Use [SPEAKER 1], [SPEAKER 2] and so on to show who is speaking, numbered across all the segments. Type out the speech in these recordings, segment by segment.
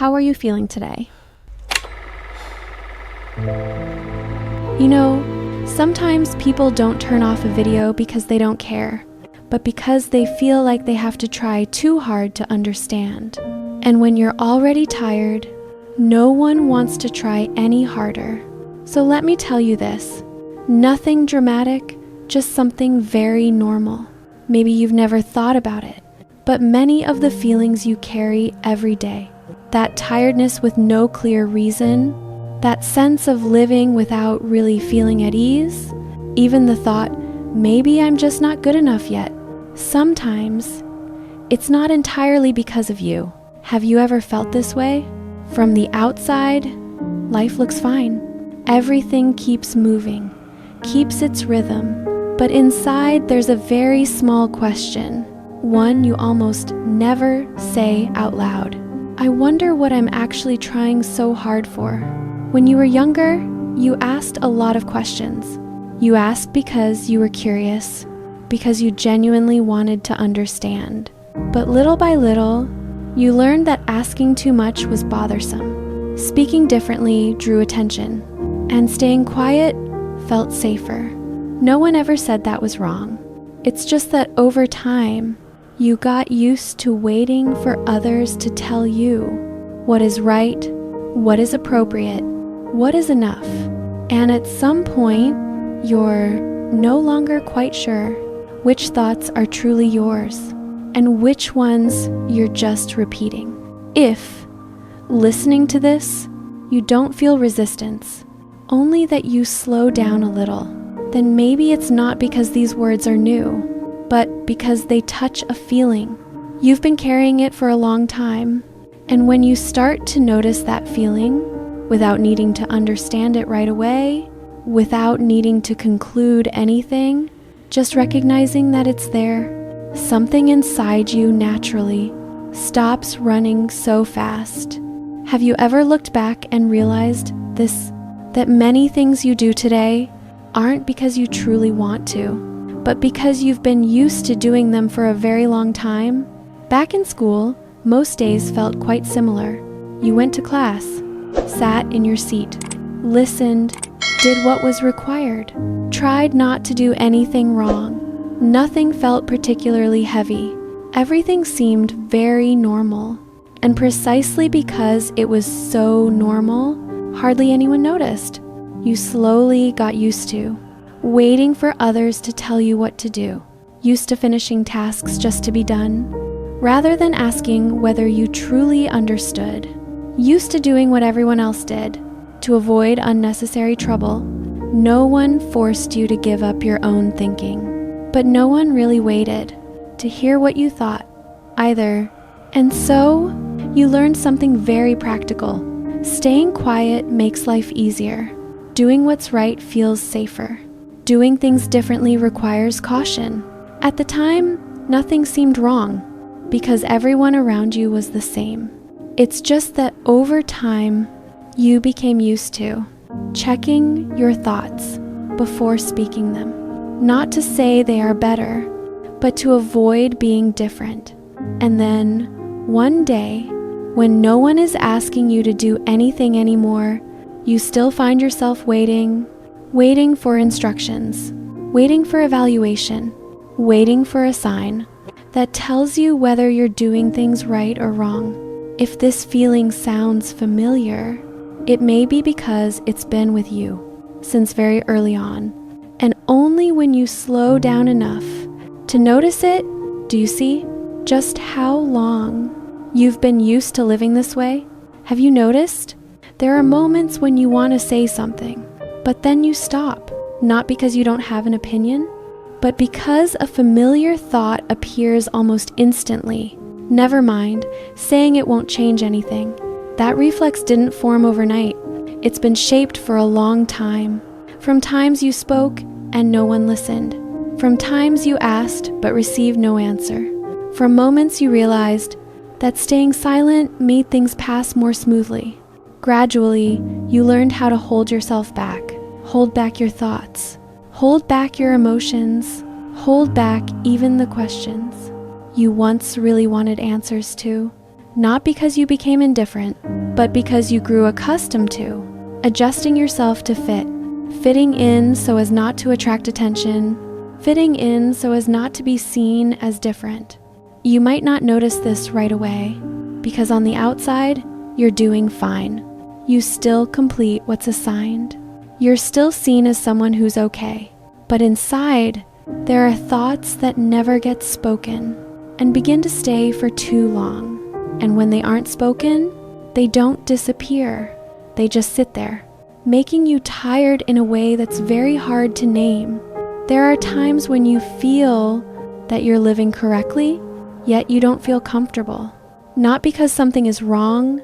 [SPEAKER 1] How are you feeling today? You know, sometimes people don't turn off a video because they don't care, but because they feel like they have to try too hard to understand. And when you're already tired, no one wants to try any harder. So let me tell you this, nothing dramatic, just something very normal. Maybe you've never thought about it, but many of the feelings you carry every day, that tiredness with no clear reason, that sense of living without really feeling at ease, even the thought, maybe I'm just not good enough yet. Sometimes, it's not entirely because of you. Have you ever felt this way? From the outside, life looks fine. Everything keeps moving, keeps its rhythm. But inside, there's a very small question, one you almost never say out loud. I wonder what I'm actually trying so hard for. When you were younger, you asked a lot of questions. You asked because you were curious, because you genuinely wanted to understand. But little by little, you learned that asking too much was bothersome. Speaking differently drew attention, and staying quiet felt safer. No one ever said that was wrong. It's just that over time, you got used to waiting for others to tell you what is right, what is appropriate, what is enough. And at some point, you're no longer quite sure which thoughts are truly yours and which ones you're just repeating. If, listening to this, you don't feel resistance, only that you slow down a little, then maybe it's not because these words are new, but because they touch a feeling. You've been carrying it for a long time, and when you start to notice that feeling, without needing to understand it right away, without needing to conclude anything, just recognizing that it's there, something inside you naturally stops running so fast. Have you ever looked back and realized that many things you do today aren't because you truly want to, but because you've been used to doing them for a very long time? Back in school, most days felt quite similar. You went to class, sat in your seat, listened, did what was required, tried not to do anything wrong. Nothing felt particularly heavy. Everything seemed very normal. And precisely because it was so normal, hardly anyone noticed. You slowly got used to waiting for others to tell you what to do, used to finishing tasks just to be done, rather than asking whether you truly understood, used to doing what everyone else did, to avoid unnecessary trouble. No one forced you to give up your own thinking, but no one really waited to hear what you thought either. And so, you learned something very practical. Staying quiet makes life easier. Doing what's right feels safer. Doing things differently requires caution. At the time, nothing seemed wrong because everyone around you was the same. It's just that over time, you became used to checking your thoughts before speaking them. Not to say they are better, but to avoid being different. And then, one day, when no one is asking you to do anything anymore, you still find yourself waiting for instructions, waiting for evaluation, waiting for a sign that tells you whether you're doing things right or wrong. If this feeling sounds familiar, it may be because it's been with you since very early on. And only when you slow down enough to notice it, do you see just how long you've been used to living this way? Have you noticed? There are moments when you want to say something, but then you stop, not because you don't have an opinion, but because a familiar thought appears almost instantly. Never mind, saying it won't change anything. That reflex didn't form overnight. It's been shaped for a long time. From times you spoke and no one listened. From times you asked but received no answer. From moments you realized that staying silent made things pass more smoothly. Gradually, you learned how to hold yourself back, hold back your thoughts, hold back your emotions, hold back even the questions you once really wanted answers to. not because you became indifferent, but because you grew accustomed to, adjusting yourself to fit, fitting in so as not to attract attention, fitting in so as not to be seen as different. You might not notice this right away, because on the outside, you're doing fine. You still complete what's assigned. You're still seen as someone who's okay. But inside, there are thoughts that never get spoken and begin to stay for too long. And when they aren't spoken, they don't disappear. They just sit there, making you tired in a way that's very hard to name. There are times when you feel that you're living correctly, yet you don't feel comfortable. Not because something is wrong,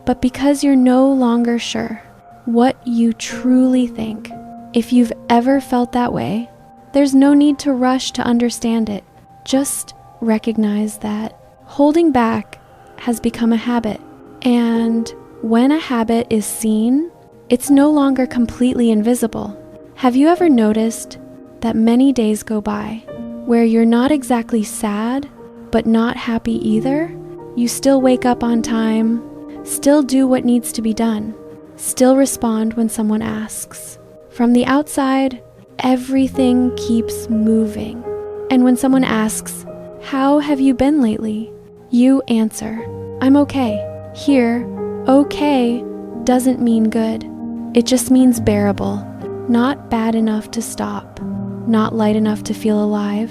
[SPEAKER 1] but because you're no longer sure what you truly think. If you've ever felt that way, there's no need to rush to understand it. Just recognize that holding back has become a habit. And when a habit is seen, it's no longer completely invisible. Have you ever noticed that many days go by where you're not exactly sad, but not happy either? You still wake up on time, still do what needs to be done, still respond when someone asks. From the outside, everything keeps moving. And when someone asks, "How have you been lately?" you answer, "I'm okay." Here, okay doesn't mean good. It just means bearable, not bad enough to stop, not light enough to feel alive.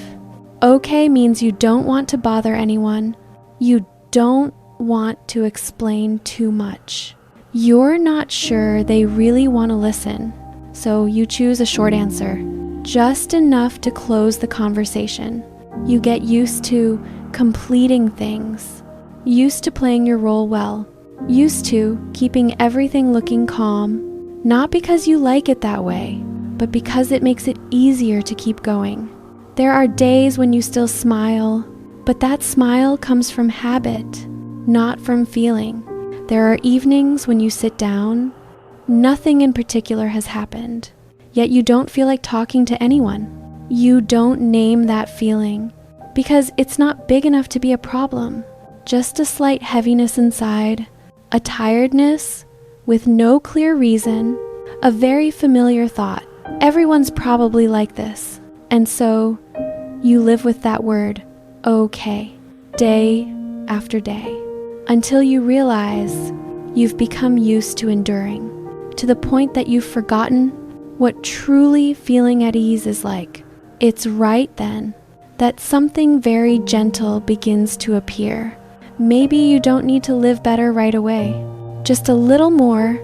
[SPEAKER 1] Okay means you don't want to bother anyone. You don't want to explain too much. You're not sure they really want to listen, so you choose a short answer, just enough to close the conversation. You get used to completing things, used to playing your role well, used to keeping everything looking calm, not because you like it that way, but because it makes it easier to keep going. There are days when you still smile, but that smile comes from habit, not from feeling. There are evenings when you sit down, nothing in particular has happened, yet you don't feel like talking to anyone. You don't name that feeling because it's not big enough to be a problem. Just a slight heaviness inside, a tiredness with no clear reason, a very familiar thought. Everyone's probably like this. And so you live with that word, okay, day after day, until you realize you've become used to enduring, to the point that you've forgotten what truly feeling at ease is like. It's right then that something very gentle begins to appear. Maybe you don't need to live better right away, just a little more,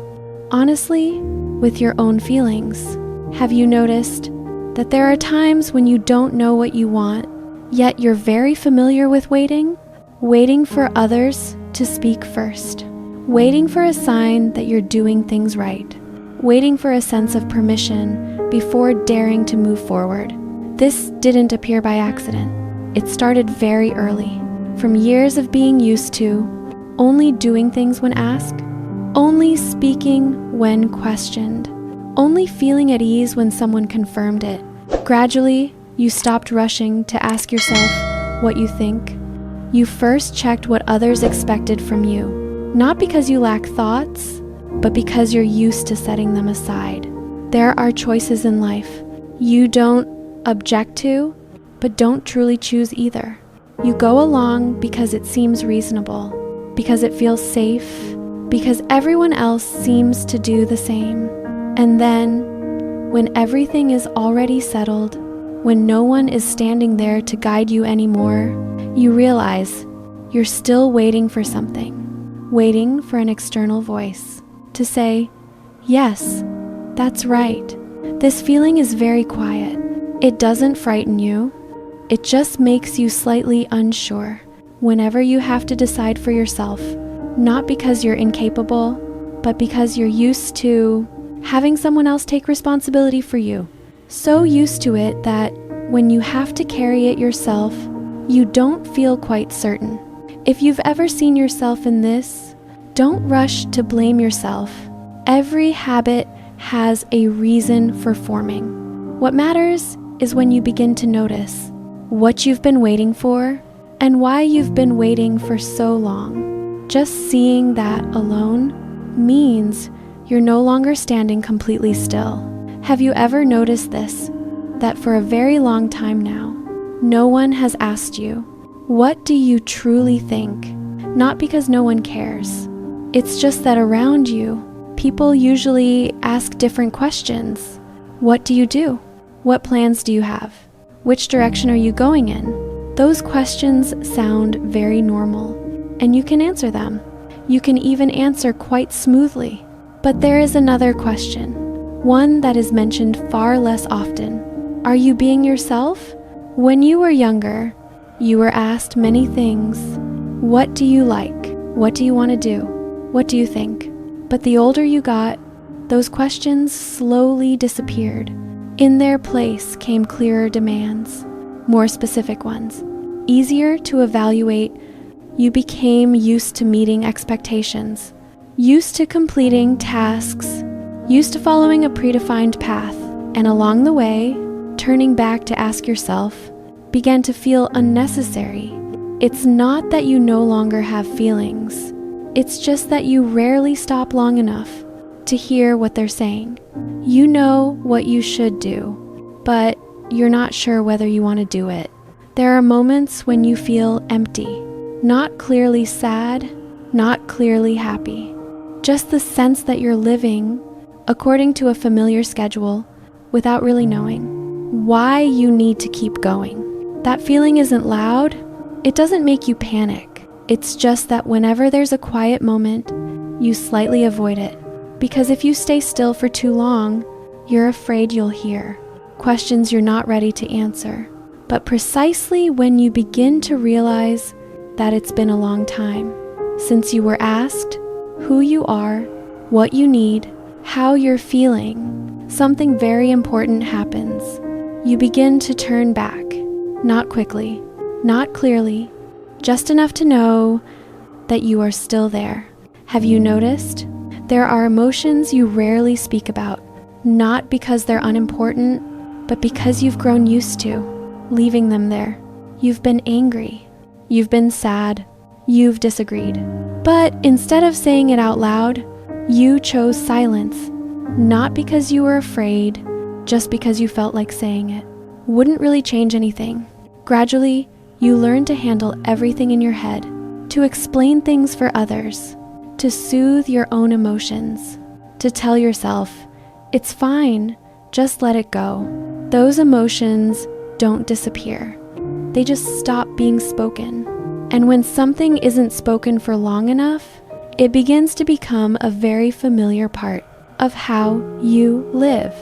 [SPEAKER 1] honestly, with your own feelings. Have you noticed that there are times when you don't know what you want, yet you're very familiar with waiting? Waiting for others to speak first. Waiting for a sign that you're doing things right. Waiting for a sense of permission before daring to move forward. This didn't appear by accident. It started very early, from years of being used to only doing things when asked, only speaking when questioned, only feeling at ease when someone confirmed it. Gradually, you stopped rushing to ask yourself what you think. You first checked what others expected from you, not because you lack thoughts, but because you're used to setting them aside. There are choices in life you don't object to, but don't truly choose either. You go along because it seems reasonable, because it feels safe, because everyone else seems to do the same. And then, when everything is already settled, when no one is standing there to guide you anymore, you realize you're still waiting for something, waiting for an external voice to say, yes, that's right. This feeling is very quiet. It doesn't frighten you. It just makes you slightly unsure whenever you have to decide for yourself, not because you're incapable, but because you're used to having someone else take responsibility for you. So used to it that when you have to carry it yourself, you don't feel quite certain. If you've ever seen yourself in this, don't rush to blame yourself. Every habit has a reason for forming. What matters is when you begin to notice what you've been waiting for and why you've been waiting for so long. Just seeing that alone means you're no longer standing completely still. Have you ever noticed this? That for a very long time now, no one has asked you, what do you truly think? Not because no one cares. It's just that around you, people usually ask different questions. What do you do? What plans do you have? Which direction are you going in? Those questions sound very normal, and you can answer them. You can even answer quite smoothly. But there is another question, one that is mentioned far less often. Are you being yourself? When you were younger, you were asked many things. What do you like? What do you want to do? What do you think? But the older you got, those questions slowly disappeared. In their place came clearer demands, more specific ones, easier to evaluate. You became used to meeting expectations, used to completing tasks, used to following a predefined path, and along the way, turning back to ask yourself began to feel unnecessary. It's not that you no longer have feelings. It's just that you rarely stop long enough to hear what they're saying. You know what you should do, but you're not sure whether you want to do it. There are moments when you feel empty, not clearly sad, not clearly happy. Just the sense that you're living according to a familiar schedule without really knowing why you need to keep going. That feeling isn't loud. It doesn't make you panic. It's just that whenever there's a quiet moment, you slightly avoid it. Because if you stay still for too long, you're afraid you'll hear questions you're not ready to answer. But precisely when you begin to realize that it's been a long time since you were asked who you are, what you need, how you're feeling, something very important happens. You begin to turn back, not quickly, not clearly, just enough to know that you are still there. Have you noticed? There are emotions you rarely speak about, not because they're unimportant, but because you've grown used to leaving them there. You've been angry, you've been sad, you've disagreed. But instead of saying it out loud, you chose silence, not because you were afraid, just because you felt like saying it. Wouldn't really change anything. Gradually, you learn to handle everything in your head, to explain things for others, to soothe your own emotions, to tell yourself, it's fine, just let it go. Those emotions don't disappear. They just stop being spoken. And when something isn't spoken for long enough, it begins to become a very familiar part of how you live.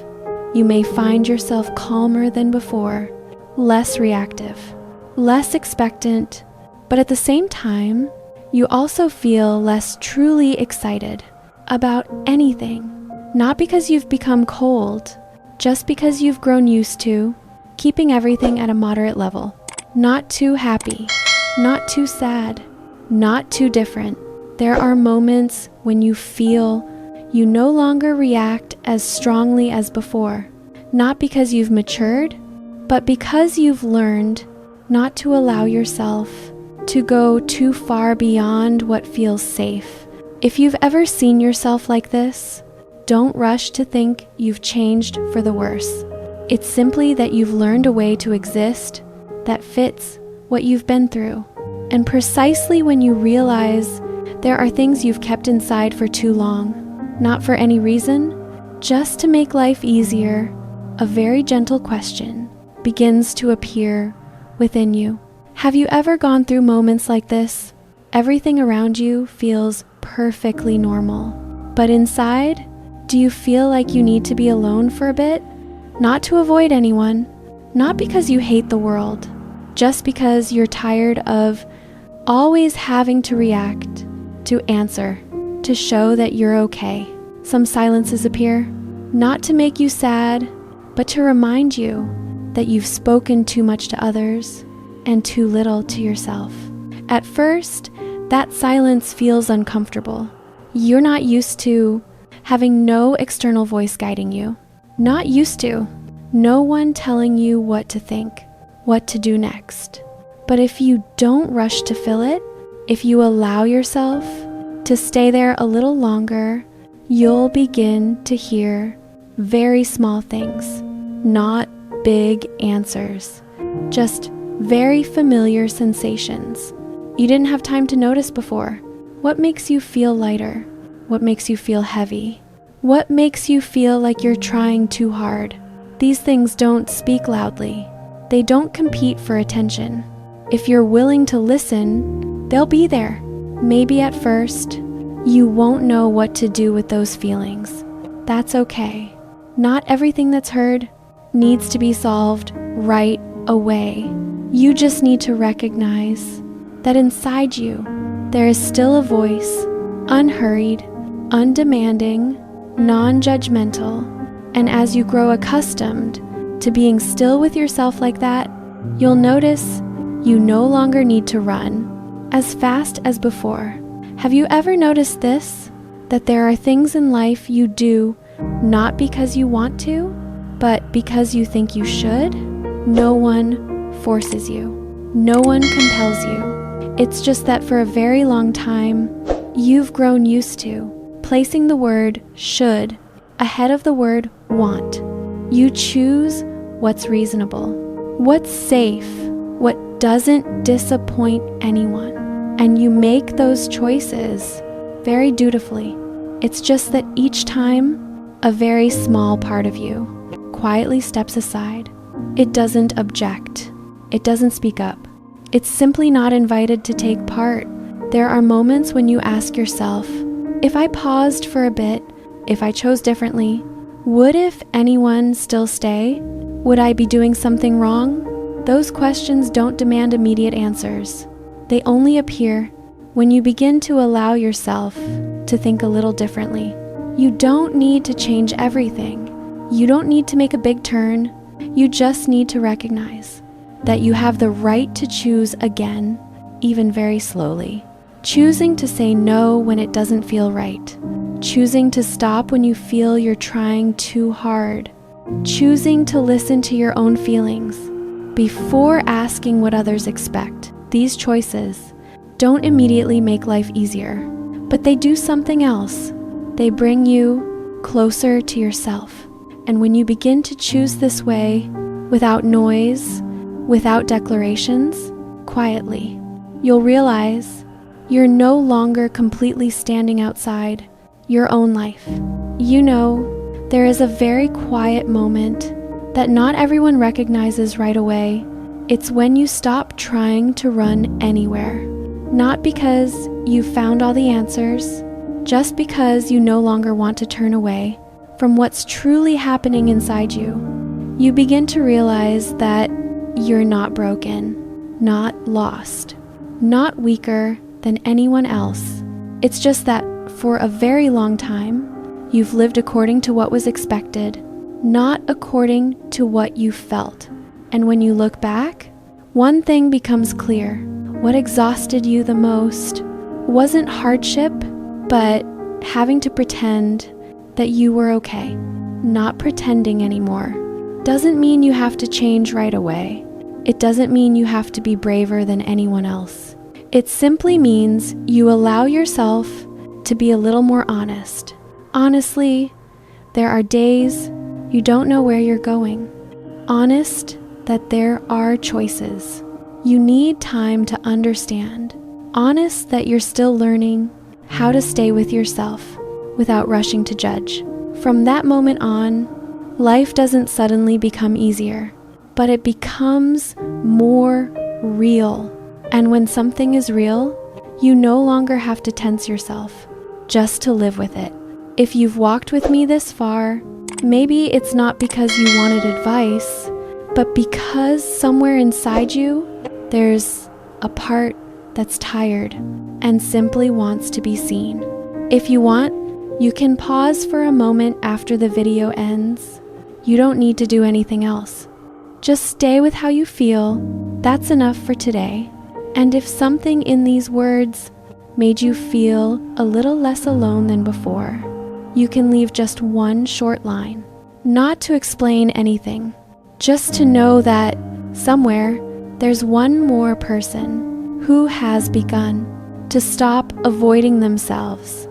[SPEAKER 1] You may find yourself calmer than before, less reactive, less expectant, but at the same time, you also feel less truly excited about anything. Not because you've become cold, just because you've grown used to keeping everything at a moderate level. Not too happy, not too sad, not too different. There are moments when you feel you no longer react as strongly as before, not because you've matured, but because you've learned not to allow yourself to go too far beyond what feels safe. If you've ever seen yourself like this, don't rush to think you've changed for the worse. It's simply that you've learned a way to exist that fits what you've been through. And precisely when you realize there are things you've kept inside for too long, not for any reason, just to make life easier, a very gentle question begins to appear within you. Have you ever gone through moments like this? Everything around you feels perfectly normal. But inside, do you feel like you need to be alone for a bit? Not to avoid anyone, not because you hate the world, just because you're tired of always having to react, to answer, to show that you're okay. Some silences appear, not to make you sad, but to remind you that you've spoken too much to others and too little to yourself. At first, that silence feels uncomfortable. You're not used to having no external voice guiding you. Not used to. No one telling you what to think, what to do next. But if you don't rush to fill it, If you allow yourself to stay there a little longer, you'll begin to hear very small things, not big answers, just very familiar sensations you didn't have time to notice before. What makes you feel lighter? What makes you feel heavy? What makes you feel like you're trying too hard? These things don't speak loudly. They don't compete for attention. If you're willing to listen, they'll be there. Maybe at first, you won't know what to do with those feelings. That's okay. Not everything that's heard needs to be solved right away. You just need to recognize that inside you, there is still a voice, unhurried, undemanding, non-judgmental, and as you grow accustomed to being still with yourself like that, you'll notice you no longer need to run as fast as before. Have you ever noticed this? That there are things in life you do not because you want to, but because you think you should? No one forces you. No one compels you. It's just that for a very long time, you've grown used to placing the word should ahead of the word want. You choose what's reasonable, what's safe, what doesn't disappoint anyone, and you make those choices very dutifully. It's just that each time, a very small part of you quietly steps aside. It doesn't object. It doesn't speak up. It's simply not invited to take part. There are moments when you ask yourself, if I paused for a bit, if I chose differently, would if anyone still stay? Would I be doing something wrong? Those questions don't demand immediate answers. They only appear when you begin to allow yourself to think a little differently. You don't need to change everything. You don't need to make a big turn. You just need to recognize that you have the right to choose again, even very slowly. Choosing to say no when it doesn't feel right. Choosing to stop when you feel you're trying too hard. Choosing to listen to your own feelings before asking what others expect. These choices don't immediately make life easier, but they do something else. They bring you closer to yourself. And when you begin to choose this way, without noise, without declarations, quietly, you'll realize you're no longer completely standing outside your own life. You know, there is a very quiet moment that not everyone recognizes right away. It's when you stop trying to run anywhere. Not because you've found all the answers, just because you no longer want to turn away from what's truly happening inside you. You begin to realize that you're not broken, not lost, not weaker than anyone else. It's just that for a very long time, you've lived according to what was expected, not according to what you felt. And when you look back, one thing becomes clear. What exhausted you the most wasn't hardship, but having to pretend that you were okay. Not pretending anymore. Doesn't mean you have to change right away. It doesn't mean you have to be braver than anyone else. It simply means you allow yourself to be a little more honest. Honestly, there are days you don't know where you're going. Honest that there are choices. You need time to understand. Honest that you're still learning how to stay with yourself without rushing to judge. From that moment on, life doesn't suddenly become easier, but it becomes more real. And when something is real, you no longer have to tense yourself just to live with it. If you've walked with me this far, maybe it's not because you wanted advice, but because somewhere inside you, there's a part that's tired and simply wants to be seen. If you want, you can pause for a moment after the video ends. You don't need to do anything else. Just stay with how you feel. That's enough for today. And if something in these words made you feel a little less alone than before, you can leave just one short line. Not to explain anything, just to know that somewhere there's one more person who has begun. to stop avoiding themselves